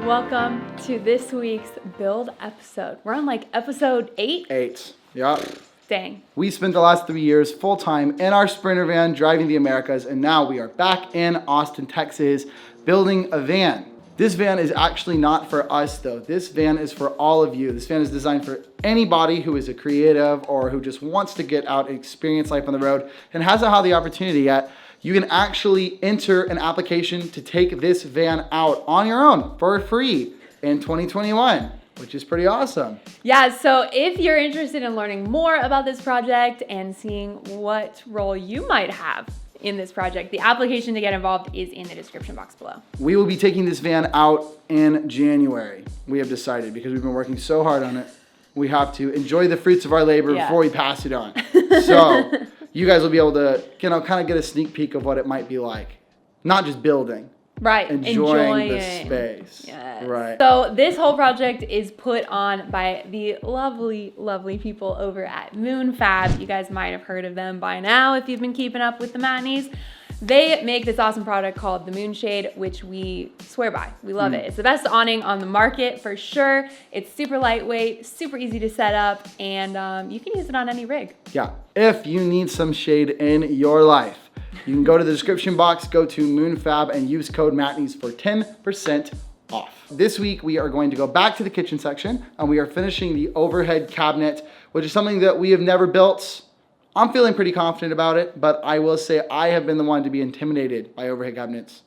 Welcome to this week's build episode. We're on like episode 8? 8, yeah. Dang. We spent the last 3 years full-time in our Sprinter van driving the Americas, and now we are back in Austin, Texas, building a van. This van is actually not for us though. This van is for all of you. This van is designed for anybody who is a creative or who just wants to get out and experience life on the road and hasn't had the opportunity yet. You can actually enter an application to take this van out on your own for free in 2021, which is pretty awesome. Yeah, so if you're interested in learning more about this project and seeing what role you might have in this project, the application to get involved is in the description box below. We will be taking this van out in January. We have decided because we've been working so hard on it. We have to enjoy the fruits of our labor before we pass it on. So you guys will be able to, kind of get a sneak peek of what it might be like. Not just building. Right, enjoying the space. Yes. Right. So this whole project is put on by the lovely, lovely people over at Moonfab. You guys might have heard of them by now if you've been keeping up with the Matneys. They make this awesome product called the Moonshade, which we swear by. We love it. It's the best awning on the market for sure. It's super lightweight, super easy to set up, and you can use it on any rig. Yeah. If you need some shade in your life, you can go to the description box, go to Moonfab, and use code Matneys for 10% off. This week, we are going to go back to the kitchen section, and we are finishing the overhead cabinet, which is something that we have never built. I'm feeling pretty confident about it, but I will say I have been the one to be intimidated by overhead cabinets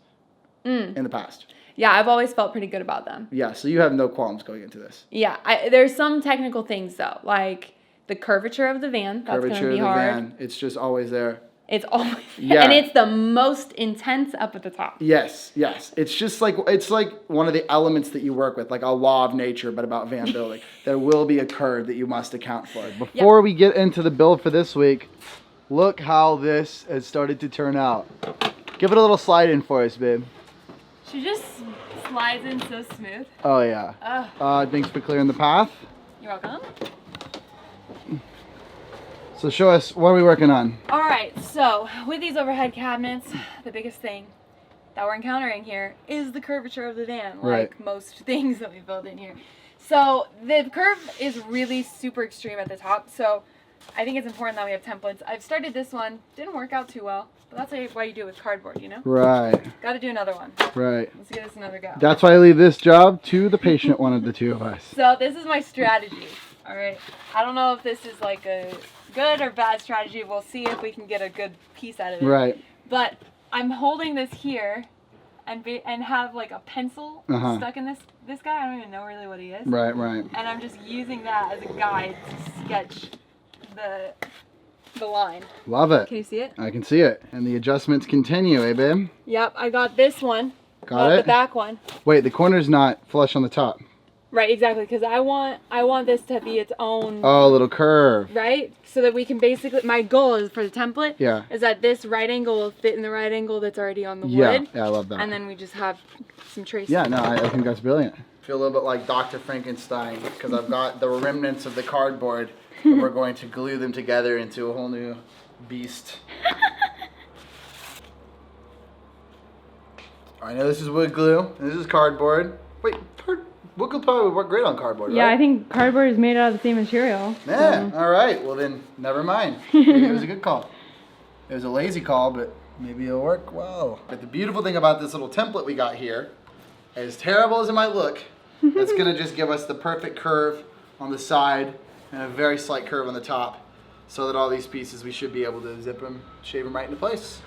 in the past. Yeah, I've always felt pretty good about them. Yeah, so you have no qualms going into this. Yeah, there's some technical things though, like the curvature of the van. That's going to be hard. Van, it's just always there. It's always there. And it's the most intense up at the top. Yes, yes. It's just like, it's like one of the elements that you work with, like a law of nature, but about van building. There will be a curve that you must account for. Before we get into the build for this week, look how this has started to turn out. Give it a little slide in for us, babe. She just slides in so smooth. Oh yeah. Thanks for clearing the path. You're welcome. So show us, what are we working on? All right, so with these overhead cabinets, the biggest thing that we're encountering here is the curvature of the van, like most things that we build in here. So the curve is really super extreme at the top, so I think it's important that we have templates. I've started this one, didn't work out too well, but that's why you do it with cardboard, you know? Right. Got to do another one. Right. Let's give this another go. That's why I leave this job to the patient one of the two of us. So this is my strategy, all right? I don't know if this is like a good or bad strategy. We'll see if we can get a good piece out of it. Right. But I'm holding this here and have like a pencil stuck in this guy. I don't even know really what he is. Right, right. And I'm just using that as a guide to sketch the line. Love it. Can you see it? I can see it. And the adjustments continue, eh, babe? Yep, I got this one. Got it? The back one. Wait, the corner's not flush on the top. Right, exactly, because I want this to be its own. Oh, a little curve. Right, so that we can basically. My goal is for the template. Yeah. Is that this right angle will fit in the right angle that's already on the wood. Yeah, I love that. And then we just have some tracing. Yeah, no, I think that's brilliant. I feel a little bit like Dr. Frankenstein because I've got the remnants of the cardboard and we're going to glue them together into a whole new beast. I know this is wood glue. This is cardboard. Wait, wood glue probably would work great on cardboard, Yeah, right? I think cardboard is made out of the same material. Yeah, all right. Well then, never mind. Maybe it was a good call. It was a lazy call, but maybe it'll work well. But the beautiful thing about this little template we got here, as terrible as it might look, it's gonna just give us the perfect curve on the side and a very slight curve on the top, so that all these pieces, we should be able to zip them, shave them right into place.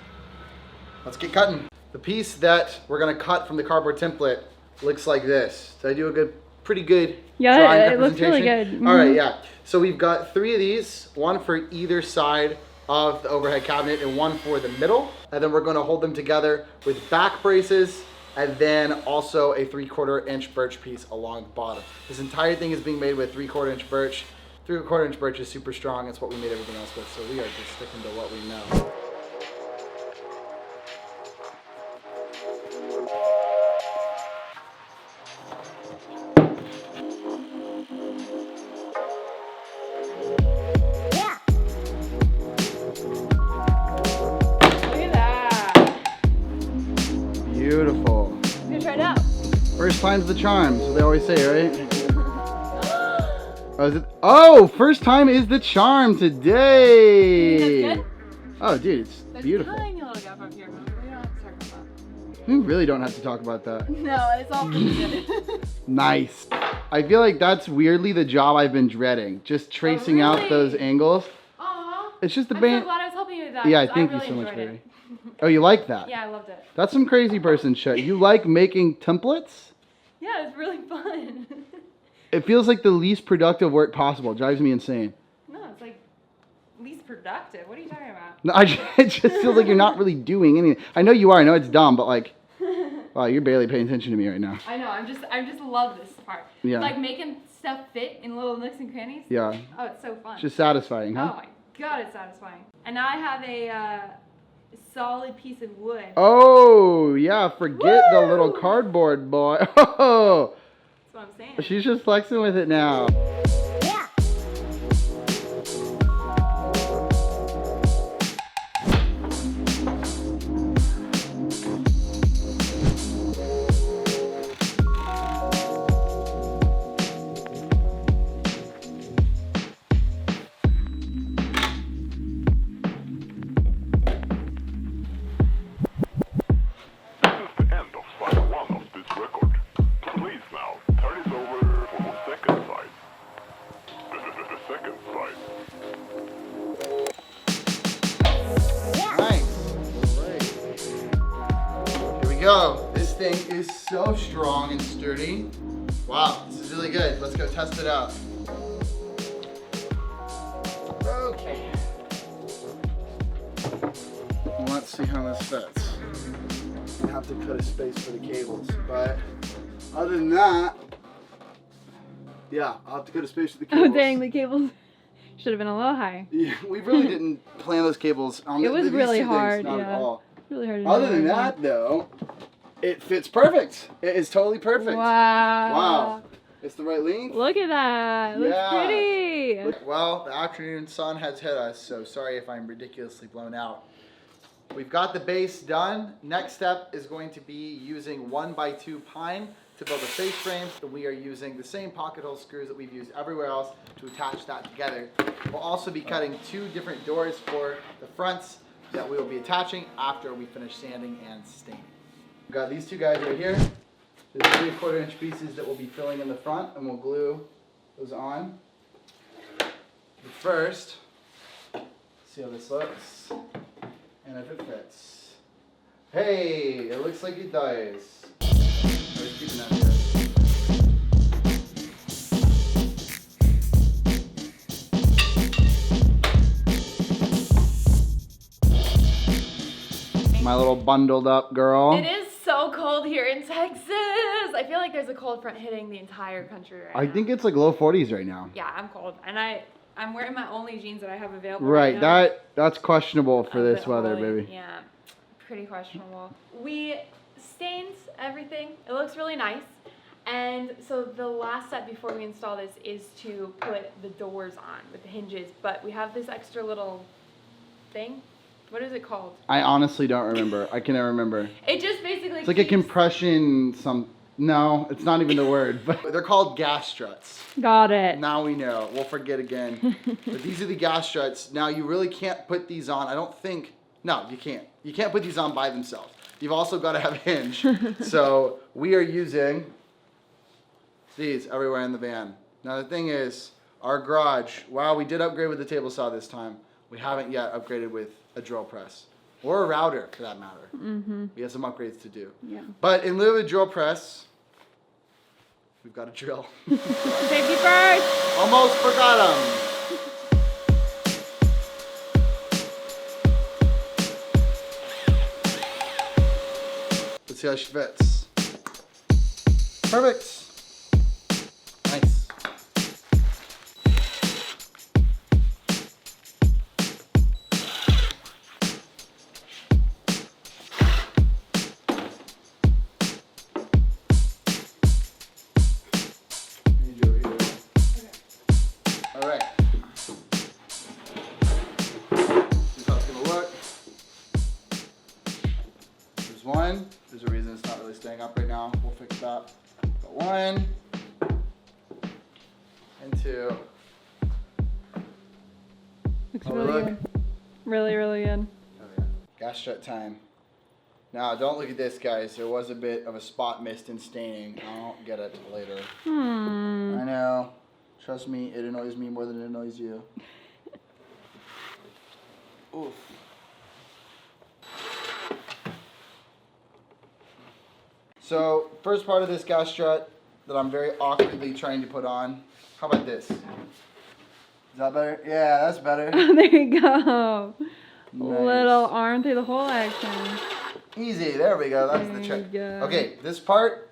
Let's get cutting. The piece that we're gonna cut from the cardboard template looks like this. Did I do a pretty good drawing it looks really good. Mm-hmm. All right, yeah. So we've got 3 of these, one for either side of the overhead cabinet and one for the middle. And then we're gonna hold them together with back braces and then also a 3/4 inch birch piece along the bottom. This entire thing is being made with 3/4 inch birch. 3/4 inch birch is super strong. It's what we made everything else with. So we are just sticking to what we know. time's the charm, so they always say, right? Oh, is it? Oh, first time is the charm today. That's good? Oh, dude, it's There's beautiful. a tiny little gap up here, but we don't have to talk about that. We really don't have to talk about that. No, it's all pretty good. Nice. I feel like that's weirdly the job I've been dreading. Just tracing out those angles. Aw. It's just the I'm band. so glad I was helping you with that. Yeah, because thank really you so much, enjoyed baby. it. Oh, you like that? Yeah, I loved it. That's some crazy person shit. You like making templates? Yeah, it's really fun. It feels like the least productive work possible. It drives me insane. No, it's like least productive. What are you talking about? No, it just feels like you're not really doing anything. I know you are. I know it's dumb, but like, wow, you're barely paying attention to me right now. I know. I just love this part. Yeah. Like making stuff fit in little nooks and crannies. Yeah. Oh, it's so fun. It's just satisfying, huh? Oh my god, it's satisfying. And now I have a solid piece of wood. Oh, yeah. Forget the Woo! little cardboard boy. Oh, That's what I'm saying. she's just flexing with it now. Go. This thing is so strong and sturdy. Wow, this is really good. Let's go test it out. Okay. Let's see how this fits. I have to cut a space for the cables, but other than that, yeah, I'll have to cut a space for the cables. Oh dang, the cables should have been a little higher. Yeah, we really didn't plan those cables. It was really hard, not yeah. at all. Really hard to Other do than everything. that, though, it fits perfect. It is totally perfect. Wow. Wow. It's the right length. Look at that. It looks Yeah. pretty. Well, the afternoon sun has hit us, so sorry if I'm ridiculously blown out. We've got the base done. Next step is going to be using 1x2 pine to build a face frame. And we are using the same pocket hole screws that we've used everywhere else to attach that together. We'll also be cutting 2 different doors for the fronts that we will be attaching after we finish sanding and staining. We've got these 2 guys right here. There's 3/4 inch pieces that we'll be filling in the front, and we'll glue those on. But first, see how this looks, and if it fits. Hey, it looks like it does. I was keeping that here. My little bundled up girl. It is so cold here in Texas. I feel like there's a cold front hitting the entire country right now. I think it's like low 40s right now. Yeah, I'm cold. And I'm wearing my only jeans that I have available. Right, now. that's questionable for A this bit weather, oily. baby. Yeah, pretty questionable. We stained everything. It looks really nice. And so the last step before we install this is to put the doors on with the hinges. But we have this extra little thing. What is it called? I honestly don't remember. I cannot remember. It just basically It's like a compression no, it's not even the word, but they're called gas struts. Got it. Now we know. We'll forget again. But these are the gas struts. Now you really can't put these on. I don't think, no, you can't. You can't put these on by themselves. You've also got to have a hinge. So we are using these everywhere in the van. Now the thing is, our garage, wow, we did upgrade with the table saw this time. We haven't yet upgraded with a drill press. Or a router, for that matter. Mm-hmm. We have some upgrades to do. Yeah. But in lieu of a drill press, we've got a drill. Safety first. Almost forgot him. Let's see how she fits. Perfect. Nice. Alright. Here's how it's gonna look. There's one. There's a reason it's not really staying up right now. We'll fix that. Got 1 and 2. Looks Oh, really look. good. Really, really good. Oh, yeah. Gas strut time. Now, don't look at this, guys. There was a bit of a spot mist and staining. I'll get it later. I know. Trust me, it annoys me more than it annoys you. Oof. So, first part of this gas strut that I'm very awkwardly trying to put on. How about this? Is that better? Yeah, that's better. Oh, there you go. Nice. Little arm through the hole action. Easy, there we go, that's the There trick. you go. Okay, this part,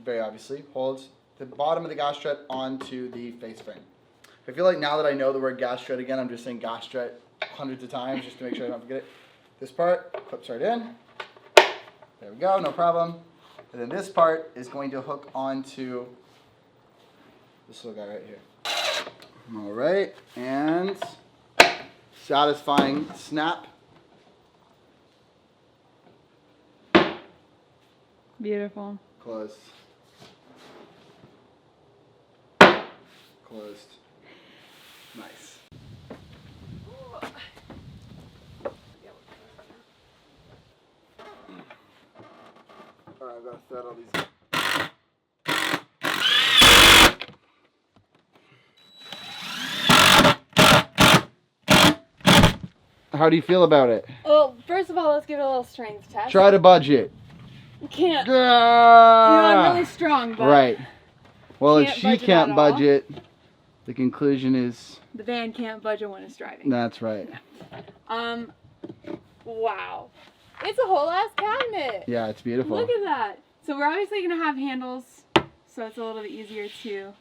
very obviously, holds the bottom of the gas strut onto the face frame. I feel like now that I know the word gas strut again, I'm just saying gas strut hundreds of times just to make sure I don't forget it. This part clips right in. There we go, no problem. And then this part is going to hook onto this little guy right here. All right, and satisfying snap. Beautiful. Closed. Closed. Nice. Alright, I've got to thread all these. How do you feel about it? Well, first of all, let's give it a little strength test. Try to budget. You can't. I'm I'm really strong, but right. Well, if can't she budget can't at all. budget, the conclusion is the van can't budget when it's driving. that's right. Wow. It's a whole ass cabinet. Yeah, it's beautiful. Look at that. So we're obviously gonna have handles, so it's a little bit easier to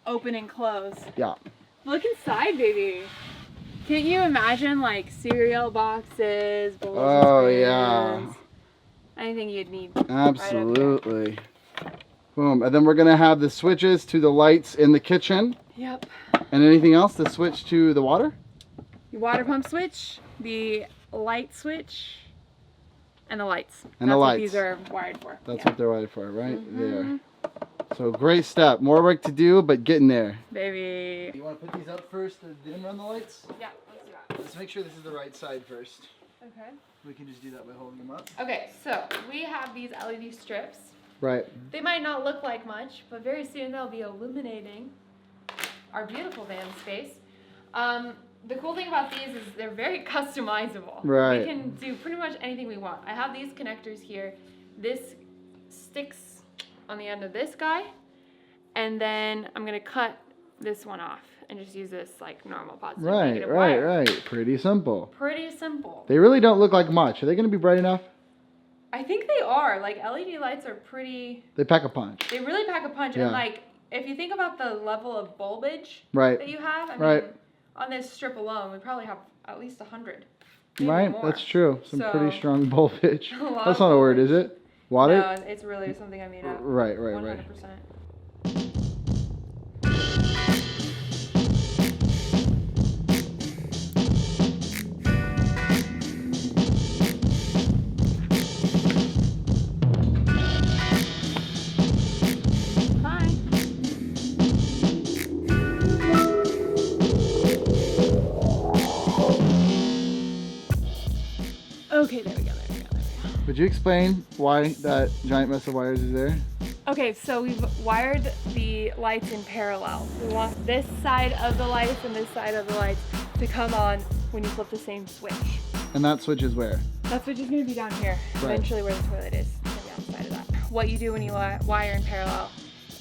open and close. Yeah. Look inside, baby. Can't you imagine like cereal boxes, bowls, Oh, and yeah. spoons? Anything you'd need. Absolutely. Boom. And then we're going to have the switches to the lights in the kitchen. Yep. And anything else to switch to the water? The water pump switch, the light switch, and the lights. And That's the what lights. these are wired for. That's Yeah. what they're wired for, right there. So great step. More work to do, but getting there. Baby. You want to put these up first and then run the lights? Yeah, let's do that. Let's make sure this is the right side first. Okay. We can just do that by holding them up. Okay, so we have these LED strips. Right. They might not look like much, but very soon they'll be illuminating our beautiful van space. The cool thing about these is they're very customizable. Right. We can do pretty much anything we want. I have these connectors here. This sticks on the end of this guy, and then I'm gonna cut this one off and just use this like normal positive negative wire. Right. Pretty simple. Pretty simple. They really don't look like much. Are they going to be bright enough? I think they are. Like LED lights are pretty. They pack a punch. They really pack a punch, Yeah. and like if you think about the level of bulbage Right. that you have, I Right. mean, on this strip alone, we probably have at least 100. maybe Right? more. That's true. Some So, pretty strong voltage. a lot That's of not a word, is voltage. it? Water? No, it's really something I made up. Right. 100%. Hi. Okay, there we go. Would you explain why that giant mess of wires is there? Okay, so we've wired the lights in parallel. We want this side of the lights and this side of the lights to come on when you flip the same switch. And that switch is where? That switch is going to be down here, Right. eventually where the toilet is. It's going to be on the side of that. What you do when you wire in parallel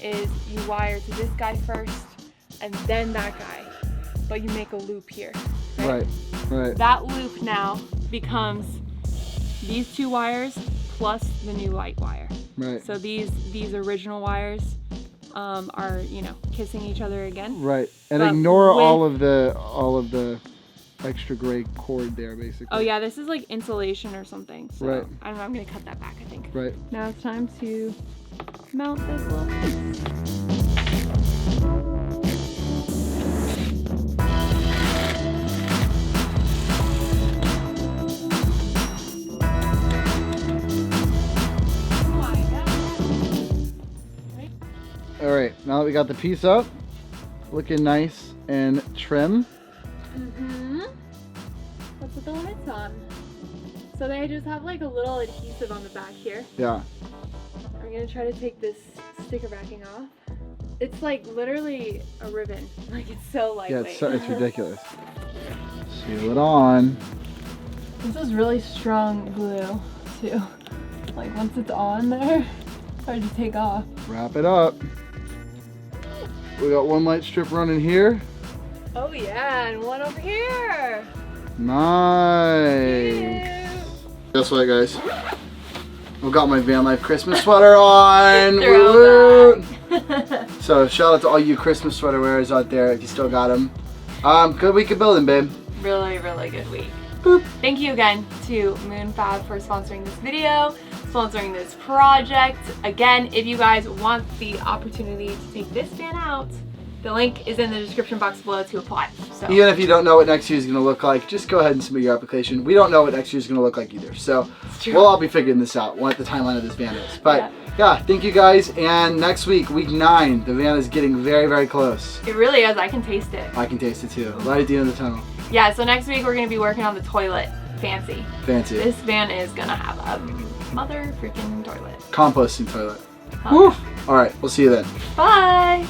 is you wire to this guy first and then that guy, but you make a loop here. Right. That loop now becomes these two wires plus the new light wire. Right. So these original wires are, you know, kissing each other again. Right. And But ignore with- all of the extra gray cord there, basically. Oh yeah, this is like insulation or something. So Right. I don't know, I'm gonna cut that back, I think. Right. Now it's time to mount this little piece. now that we got the piece up, looking nice and trim. Let's put the lights on. So they just have like a little adhesive on the back here. Yeah. I'm gonna try to take this sticker backing off. It's like literally a ribbon. Like it's so lightweight. Yeah, it's ridiculous. Seal it on. This is really strong glue too. Like once it's on there, it's hard to take off. Wrap it up. We got one light strip running here. Oh yeah, and one over here. Nice. Guess what, guys? I've got my van life Christmas sweater on. Woo-woo. So shout out to all you Christmas sweater wearers out there if you still got them. Good week of building, babe. Really, really good week. Boop. Thank you again to MoonFab for sponsoring this video, sponsoring this project. Again, if you guys want the opportunity to take this van out, the link is in the description box below to apply. So even if you don't know what next year is going to look like, just go ahead and submit your application. We don't know what next year is going to look like either. So we'll all be figuring this out, what the timeline of this van is. But yeah, thank you guys. And next week, week 9, the van is getting very, very close. It really is. I can taste it. I can taste it too. Light at the end of the tunnel. Yeah, so next week we're going to be working on the toilet. Fancy. Fancy. This van is going to have a mother freaking toilet. Composting toilet. Woo! All right, we'll see you then. Bye.